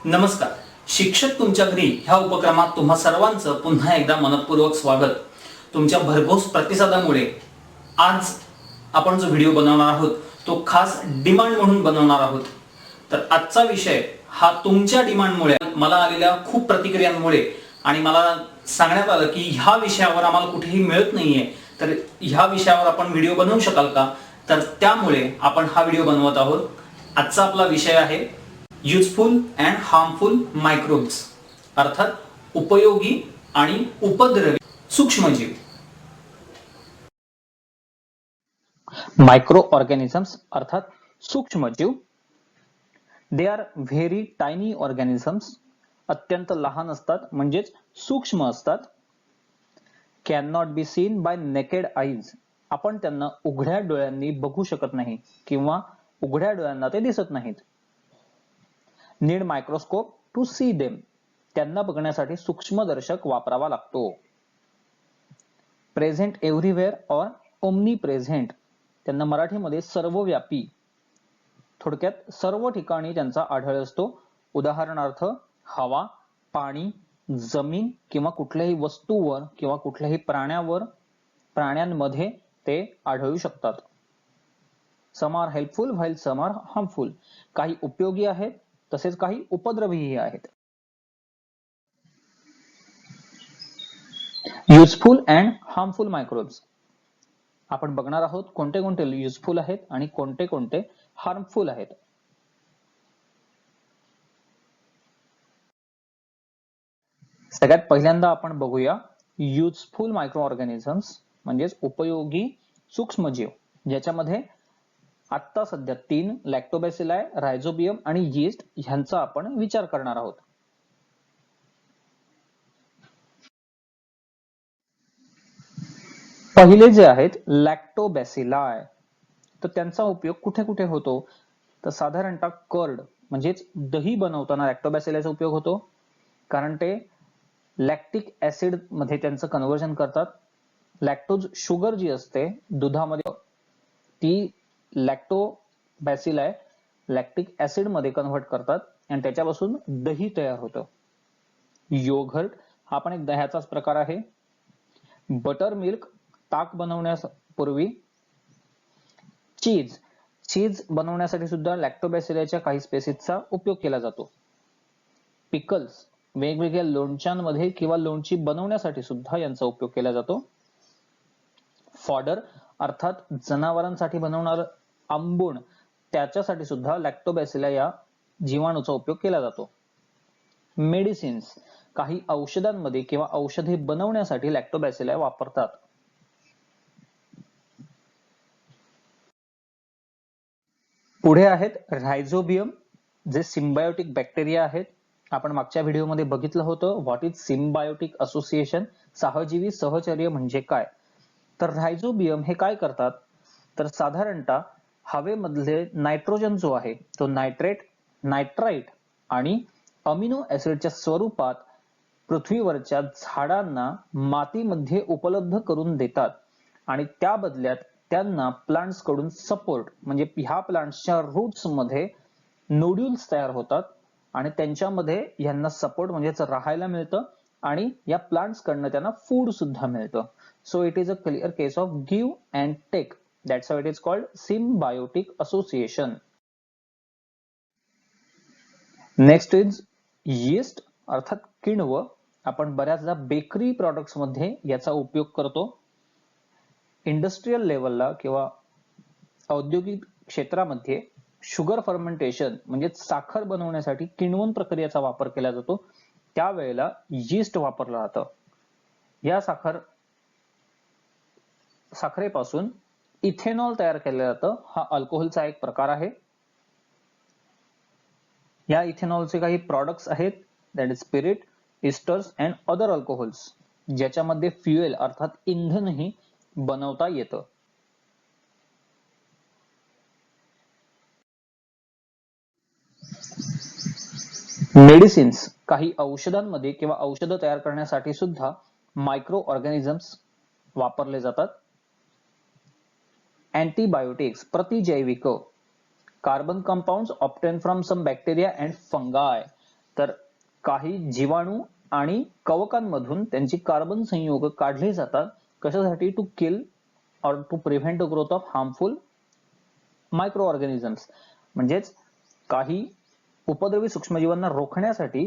नमस्कार. शिक्षक तुमच्या घरी ह्या उपक्रमात तुम्हा सर्वांचं पुन्हा एकदा मनपूर्वक स्वागत. तुमच्या भरघोस प्रतिसादामुळे आज आपण जो व्हिडिओ बनवणार आहोत तो खास डिमांड म्हणून बनवणार आहोत. तर आजचा विषय हा तुमच्या डिमांडमुळे, मला आलेल्या खूप प्रतिक्रियांमुळे आणि मला सांगण्यात आलं की ह्या विषयावर आम्हाला कुठेही मिळत नाहीये, तर ह्या विषयावर आपण व्हिडिओ बनवू शकाल का? तर त्यामुळे आपण हा व्हिडिओ बनवत आहोत. आजचा आपला विषय आहे युजफुल अँड हार्मफुल मायक्रोब्स, अर्थात उपयोगी आणि उपद्रवी सूक्ष्मजीव. मायक्रो ऑर्गॅनिझम्स अर्थात सूक्ष्मजीव. They are very tiny organisms. अत्यंत लहान असतात, म्हणजेच सूक्ष्म असतात. Can not be seen bye naked eyes. आपण त्यांना उघड्या डोळ्यांनी बघू शकत नाही किंवा उघड्या डोळ्यांना ते दिसत नाहीत. Need microscope to see them. त्यांना बघण्यासाठी सूक्ष्मदर्शक वापरावा लागतो. Present everywhere or omnipresent. त्यांना मराठीमध्ये सर्वव्यापी, थोडक्यात सर्व ठिकाणी त्यांचा आढळ असतो. उदाहरणार्थ हवा, पाणी, जमीन किंवा कुठल्याही वस्तूवर किंवा कुठल्याही प्राण्यांमध्ये ते आढळू शकतात. Some are helpful while some are harmful. काही उपयोगी आहेत तसेच काही उपद्रवीही आहेत. Useful and harmful microbes. आपण बघणार आहोत कोणते कोणते युजफुल आहेत आणि कोणते कोणते हार्मफुल आहेत. सगळ्यात पहिल्यांदा आपण बघूया युजफुल मायक्रो ऑर्गॅनिझम्स, म्हणजेच उपयोगी सूक्ष्मजीव, ज्याच्यामध्ये आता सध्या 3 लॅक्टोबॅसिलाई, रायझोबियम आणि यीस्ट ह्यांचा आपण विचार करणार आहोत. पहिले जे आहेत लॅक्टोबॅसिलाई, तर त्यांचा उपयोग कुठे कुठे होतो? तर साधारणतः कर्ड म्हणजेच दही बनवताना लॅक्टोबॅसिलाचा उपयोग होतो, कारण ते लॅक्टिक ऍसिड मध्ये त्यांचं कन्व्हर्जन करतात. लॅक्टोज शुगर जी असते दुधामध्ये, ती लॅक्टोबॅसिलाई लॅक्टिक ऍसिड मध्ये कन्व्हर्ट करतात आणि त्याच्यापासून दही तयार होतं. योगर्ट हा पण एक दह्याचाच प्रकार आहे. बटर मिल्क ताक बनवण्यापूर्वी. चीज बनवण्यासाठी सुद्धा लॅक्टोबॅसिलाच्या काही स्पेसीसचा उपयोग केला जातो. पिकल्स वेगवेगळ्या लोणच्यांमध्ये किंवा लोणची बनवण्यासाठी सुद्धा यांचा उपयोग केला जातो. फॉडर अर्थात जनावरांसाठी बनवणार आंबूण, त्याच्यासाठी सुद्धा लॅक्टोबॅसिला या जीवाणूचा उपयोग केला जातो. मेडिसिन्स, काही औषधांमध्ये किंवा औषधे बनवण्यासाठी लॅक्टोबॅसिला वापरतात. पुढे आहेत रायझोबियम, जे सिम्बायोटिक बॅक्टेरिया आहेत. आपण मागच्या व्हिडिओमध्ये बघितलं होतं व्हॉट इज सिम्बायोटिक असोसिएशन, सहजीवी सहचर्य म्हणजे काय. तर रायझोबियम हे काय करतात? तर साधारणतः हवेमधले नायट्रोजन जो आहे तो नायट्राइट आणि अमिनो ऍसिडच्या स्वरूपात पृथ्वीवरच्या झाडांना मातीमध्ये उपलब्ध करून देतात आणि त्या बदल्यात त्यांना प्लांट्स कडून सपोर्ट, म्हणजे ह्या प्लांट्सच्या रूट्स मध्ये नोड्यूल्स तयार होतात आणि त्यांच्यामध्ये यांना सपोर्ट म्हणजेच राहायला मिळतं आणि या प्लांट्स कडनं त्यांना फूड सुद्धा मिळतं. So it is a clear case of give and take. That's how it is called symbiotic association. Next is yeast अर्थात किण्व. आपण बऱ्याचदा बेकरी प्रॉडक्ट्स मध्ये याचा उपयोग करतो. इंडस्ट्रियल लेवलला किंवा औद्योगिक क्षेत्रामध्ये शुगर फर्मेंटेशन म्हणजे साखर बनवण्यासाठी किण्वन प्रक्रियेचा वापर केला जातो. त्यावेळेला यीस्ट वापरलं जातं. या साखरेपासून इथेनॉल तयार केलं जातं. हा अल्कोहोलचा एक प्रकार आहे. या इथेनॉलचे काही प्रॉडक्ट्स आहेत, that is spirit, इस्टर्स and other alcohols, ज्याच्यामध्ये फ्युएल अर्थात इंधनही बनवता येतं. मेडिसिन्स, काही औषधांमध्ये किंवा औषधं तयार करण्यासाठी सुद्धा मायक्रो ऑर्गॅनिझम्स वापरले जातात. अँटीबायोटिक्स, प्रतिजैविक, carbon compounds obtain from some bacteria and fungi. तर काही जीवाणू आणि कवकांमधून त्यांची कार्बन संयुग काढले जातात. कशासाठी? To kill or to prevent the growth of harmful microorganisms. म्हणजेच काही उपद्रवी सूक्ष्मजीवांना रोखण्यासाठी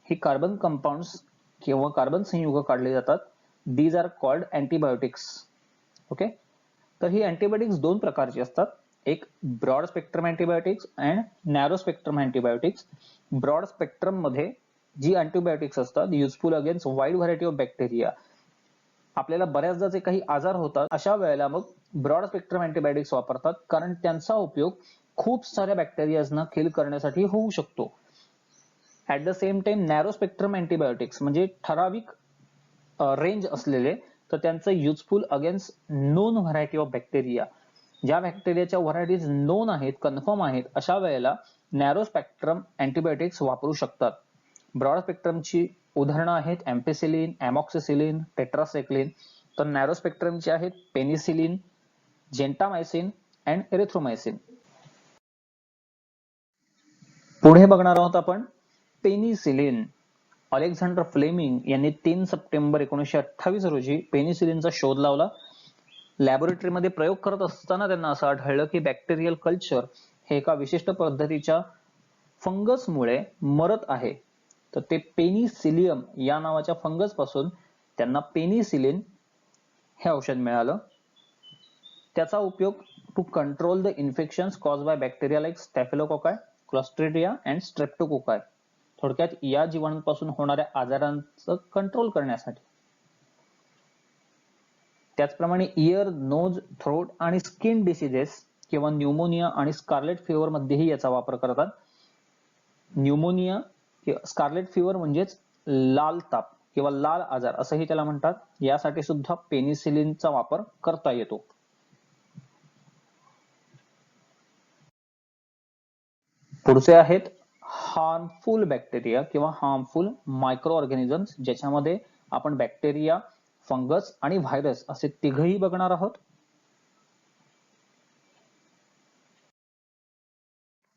ही कार्बन कंपाऊंड्स किंवा कार्बन संयुग काढले जातात. These are called antibiotics. Okay, तर ही अँटीबायोटिक्स दोन प्रकारची असतात. एक broad spectrum antibiotics and narrow spectrum antibiotics. Broad spectrum मध्ये जी अँटीबायोटिक्स असतात useful against wide variety of bacteria. आपल्याला बऱ्याचदा जे काही आजार होतात अशा वेळेला मग ब्रॉड स्पेक्ट्रम अँटीबायोटिक्स वापरतात, कारण त्यांचा उपयोग खूप साऱ्या बॅक्टेरियाजना किल करण्यासाठी होऊ शकतो. At the same time narrow spectrum antibiotics म्हणजे ठराविक रेंज असलेले, तर त्यांचं useful against non variety of bacteria. ज्या बॅक्टेरियाच्या व्हरायटीज नोन आहेत, कन्फर्म आहेत, अशा वेळेला नॅरो स्पेक्ट्रम अँटीबायोटिक्स वापरू शकतात. ब्रॉड स्पेक्ट्रमची उदाहरणं आहेत एम्पेसिलिन, एमॉक्सिसिलिन, टेट्रासाइक्लिन. तर नॅरो स्पेक्ट्रमचे आहेत पेनिसिलिन, जेंटामायसिन अँड एरिथ्रोमायसिन. पुढे बघणार आहोत आपण पेनिसिलिन. अलेक्झांडर फ्लेमिंग यांनी 3 सप्टेंबर 1928 रोजी पेनिसिलिनचा शोध लावला. लॅबोरेटरीमध्ये प्रयोग करत असताना त्यांना असं आढळलं की बॅक्टेरियल कल्चर हे एका विशिष्ट पद्धतीच्या फंगसमुळे मरत आहे. तर ते पेनिसिलियम या नावाच्या फंगस पासून त्यांना पेनिसिलिन हे औषध मिळालं. त्याचा उपयोग to control the infections cause by bacteria like staphylococci, clostridia and streptococci. थोडक्यात या जीवाणूंपासून होणाऱ्या आजारांचं कंट्रोल करण्यासाठी. त्याचप्रमाणे इयर, नोज, थ्रोट आणि स्किन डिसीजेस किंवा न्यूमोनिया आणि स्कारलेट फिवर मध्येही याचा वापर करतात. न्यूमोनिया किंवा स्कारलेट फिवर म्हणजेच लाल ताप किंवा लाल आजार असंही त्याला म्हणतात. यासाठी सुद्धा पेनिसिलिनचा वापर करता येतो. पुढचे आहेत हार्मफुल बॅक्टेरिया किंवा हार्मफुल मायक्रो ऑर्गॅनिझम्स, ज्याच्यामध्ये आपण बॅक्टेरिया, फंगस आणि व्हायरस असे तिघही बघणार आहोत.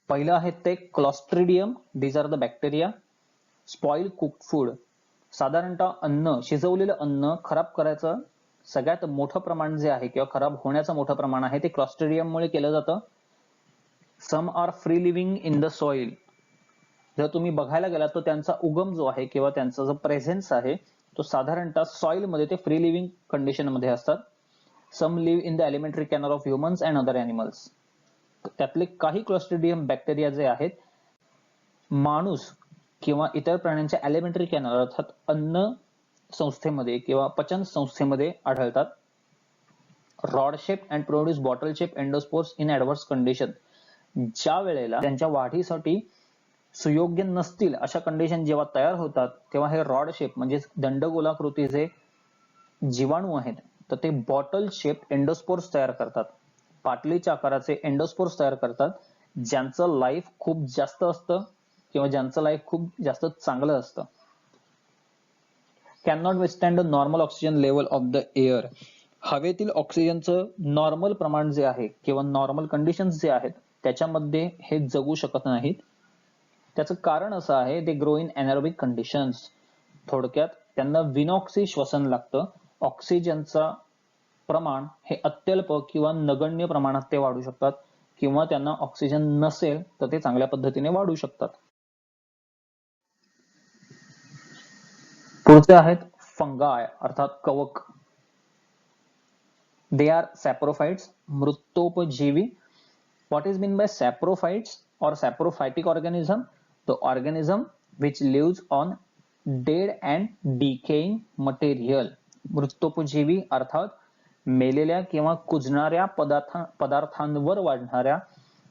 पहिलं आहे ते Clostridium. These are the bacteria. Spoil cook food. साधारणतः अन्न, शिजवलेलं अन्न खराब करायचं सगळ्यात मोठं प्रमाण जे आहे किंवा खराब होण्याचं मोठं प्रमाण आहे ते क्लॉस्ट्रिडियम मुळे केलं जातं. Some are free living in the soil. जर तुम्ही बघायला गेलात तर त्यांचा उगम जो आहे किंवा त्यांचा जो प्रेझेन्स आहे तो साधारणतः सॉइल मध्ये ते फ्री लिव्हिंग कंडिशन मध्ये असतात. Some live in the alimentary canal of humans and other animals. त्यातले काही क्लॉस्ट्रिडियम बॅक्टेरिया जे आहेत माणूस किंवा इतर प्राण्यांच्या एलिमेंटरी कॅनल अर्थात अन्न संस्थेमध्ये किंवा पचन संस्थेमध्ये आढळतात. Rod shape and produce bottle shape endospores in adverse condition. ज्या वेळेला त्यांच्या वाढीसाठी सुयोग्य नसतील अशा कंडिशन जेव्हा तयार होतात तेव्हा हे रॉड शेप म्हणजे दंडगोलाकृतीचे जीवाणू आहेत तर ते बॉटल शेप एंडोस्पोर्स तयार करतात. पाटलीच्या आकाराचे एंडोस्पोर्स तयार करतात, ज्यांचं लाईफ खूप जास्त असतं किंवा ज्यांचं लाईफ खूप जास्त चांगलं असतं. Can not withstand the normal oxygen level of the air. हवेतील ऑक्सिजनचं नॉर्मल प्रमाण जे आहे किंवा नॉर्मल कंडिशन्स जे आहेत त्याच्यामध्ये हे जगू शकत नाहीत. त्याचं कारण असं आहे they grow in anaerobic conditions. थोडक्यात त्यांना विनॉक्सी श्वसन लागतं. ऑक्सिजनचा प्रमाण हे अत्यल्प किंवा नगण्य प्रमाणात ते वाढू शकतात किंवा त्यांना ऑक्सिजन नसेल तर ते चांगल्या पद्धतीने वाढू शकतात. पुढचे आहेत फंगाय अर्थात कवक. दे आर सॅप्रोफाइट्स, मृतोपजीवी. What is mean by saprophytes or saprophytic organism? The organism which lives on dead and decaying material. मृतोपजीवी अर्थात मेलेल्या किंवा कुजणाऱ्या पदार्थांवर वाढणाऱ्या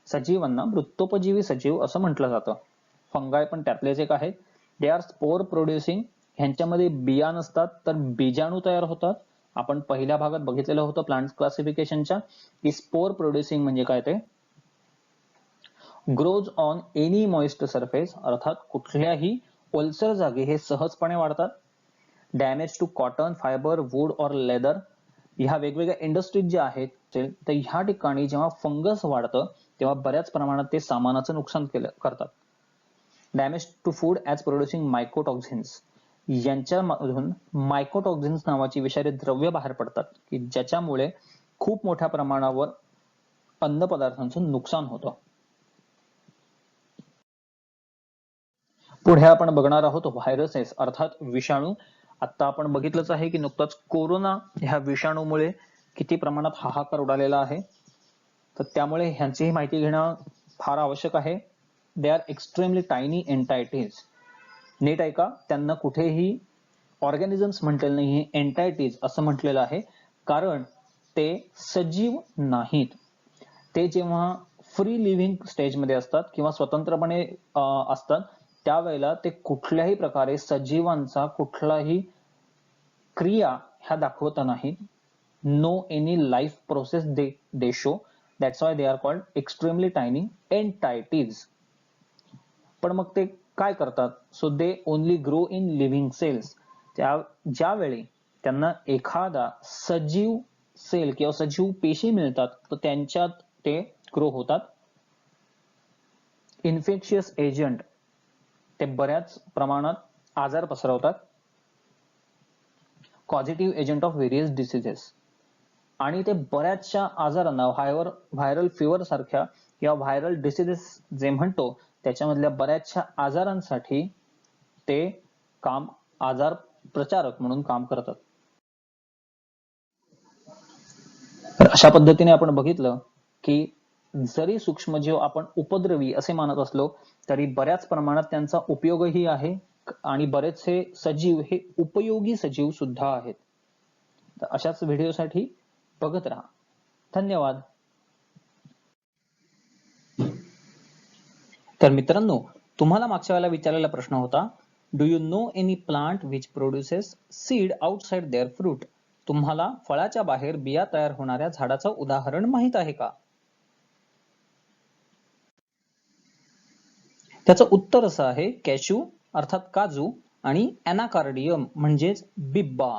सजीवांना मृतोपजीवी सजीव असं म्हटलं जातं. फंगाय पण त्यातलेच एक आहेत. They are spore producing. ह्यांच्यामध्ये बिया नसतात तर बीजाणू तयार होतात. आपण पहिल्या भागात बघितलेलं होतं प्लांट क्लासिफिकेशनच्या की स्पोर प्रोड्युसिंग म्हणजे काय ते. Grows on any moist surface अर्थात कुठल्याही ओलसर जागी हे सहजपणे वाढतात. Damage to cotton, fibre, wood or leather. ह्या वेगवेगळ्या इंडस्ट्रीज ज्या आहेत तर ह्या ठिकाणी जेव्हा फंगस वाढतं तेव्हा बऱ्याच प्रमाणात ते सामानाचं नुकसान करतात. Damage to food as producing mycotoxins. यांच्यामधून मायकोटॉक्झिन्स नावाची विषारी द्रव्य बाहेर पडतात की ज्याच्यामुळे खूप मोठ्या प्रमाणावर अन्न पदार्थांचं नुकसान होतं. पुढे आपण बघणार आहोत व्हायरसेस अर्थात विषाणू. आता आपण बघितलंच आहे की नुकताच कोरोना ह्या विषाणूमुळे किती प्रमाणात हाहाकार उडालेला आहे, तर त्यामुळे ह्यांचीही माहिती घेणं फार आवश्यक आहे. They are extremely tiny entities. नीट ऐका, त्यांना कुठेही ऑर्गॅनिझम्स म्हटलेलं नाही, एंटायटीज असं म्हटलेलं आहे, कारण ते सजीव नाहीत. ते जेव्हा फ्री लिव्हिंग स्टेजमध्ये असतात किंवा स्वतंत्रपणे असतात त्यावेळेला ते कुठल्याही प्रकारे सजीवांचा कुठलाही क्रिया ह्या दाखवत नाहीत. No any life process they show. That's why they are called extremely tiny entities. पण मग ते काय करतात? So they only grow in living cells. ज्यावेळी त्यांना एखादा सजीव सेल किंवा सजीव पेशी मिळतात तर त्यांच्यात ते ग्रो होतात. इन्फेक्शियस एजंट, ते बऱ्याच प्रमाणात आजार पसरवतात. Causative agent of various diseases, आणि ते बऱ्याचशा आजारांना व्हायरल फिवर सारख्या किंवा व्हायरल डिसीजेस जे म्हणतो त्याच्यामधल्या बऱ्याचशा आजारांसाठी ते आजार प्रचारक म्हणून काम करतात. तर अशा पद्धतीने आपण बघितलं की जरी सूक्ष्मजीव आपण उपद्रवी असे मानत असलो तरी बऱ्याच प्रमाणात त्यांचा उपयोगही आहे आणि बरेचसे सजीव हे उपयोगी सजीव सुद्धा आहेत. तर अशाच व्हिडिओसाठी बघत राहा. धन्यवाद. तर मित्रांनो, तुम्हाला मागच्या वेळेला विचारलेला प्रश्न होता, do you know any plant which produces seed outside their fruit? तुम्हाला फळाच्या बाहेर बिया तयार होणाऱ्या झाडाचं उदाहरण माहित आहे का? त्याचं उत्तर असं आहे कॅशू अर्थात काजू आणि ॲनाकार्डियम म्हणजेच बिब्बा.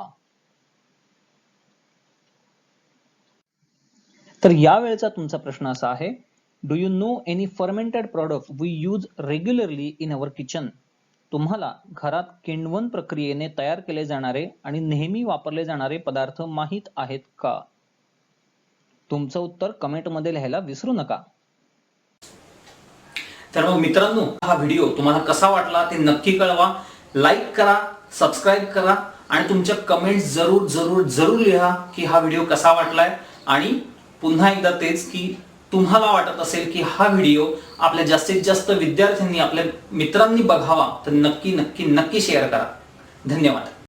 तर यावेळेचा तुमचा प्रश्न असा आहे, do you know any fermented product we use regularly in our kitchen? तुम्हाला घरात किण्वन प्रक्रियेने तयार केले जाणारे आणि नेहमी वापरले जाणारे पदार्थ माहित आहेत का? तुमचं उत्तर कमेंट मध्ये लिहायला विसरू नका. तर मग मित्रांनो, हा व्हिडिओ तुम्हाला कसा वाटला ते नक्की कळवा. लाईक करा, सबस्क्राईब करा आणि तुमच्या कमेंट्स जरूर जरूर जरूर लिहा की हा व्हिडिओ कसा वाटलाय. आणि पुन्हा एकदा तेच की तुम्हाला वाटत असेल की हा व्हिडिओ आपल्या जास्तीत जास्त विद्यार्थ्यांनी आपल्या मित्रांनी बघावा तर नक्की नक्की नक्की शेअर करा. धन्यवाद.